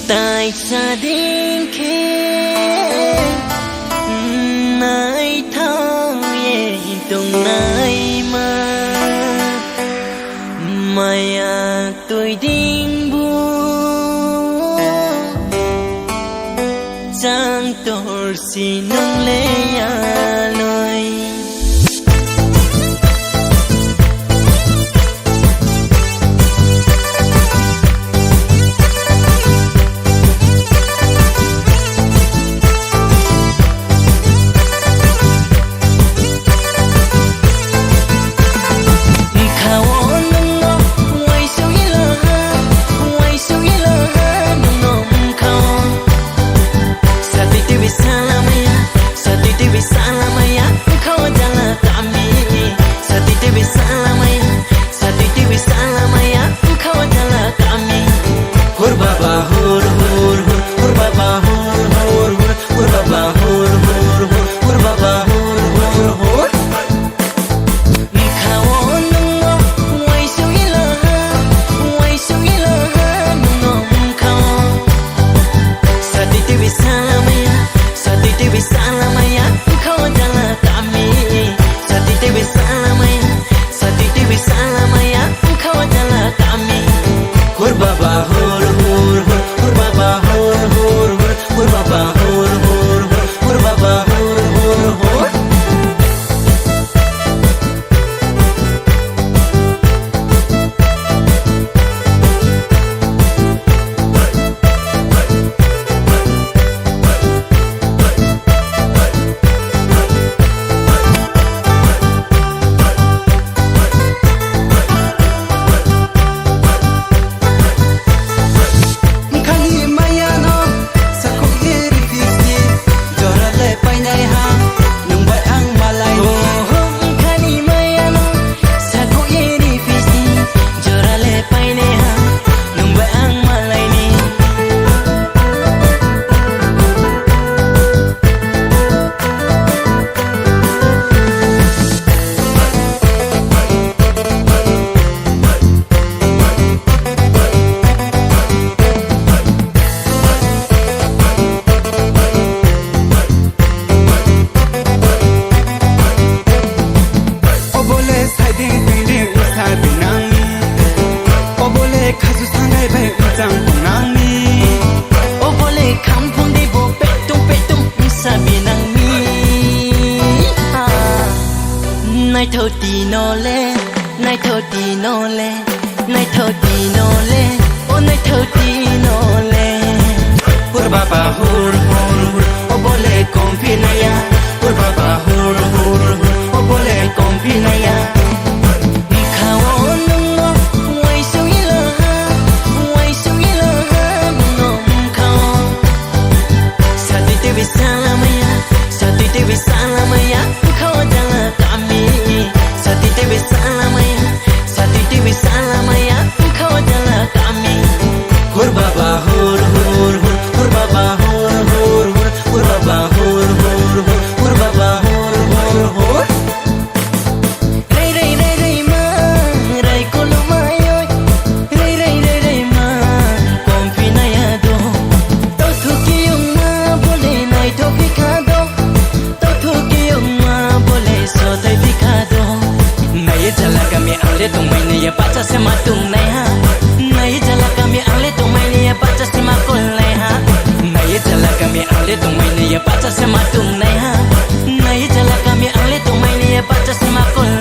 tại gia đình kia nai thao ye tung nai mà maya tôi đinh bu giang tor xin nông lê lôi nai thâu ti no le nai thâu ti no le nai thâu ti no le o nai thâu ti no le pur baba hur hur hur o bole confina ya pur baba hur hur hur o bole confina ya tung mai ne ya pacha se ma tung nai ha nai jala kami ale tung mai ne ya pacha se ma kol nai ha nai jala kami ale tung mai ne ya pacha se ma tung nai ha nai jala kami ale tung mai ne ya pacha se ma kol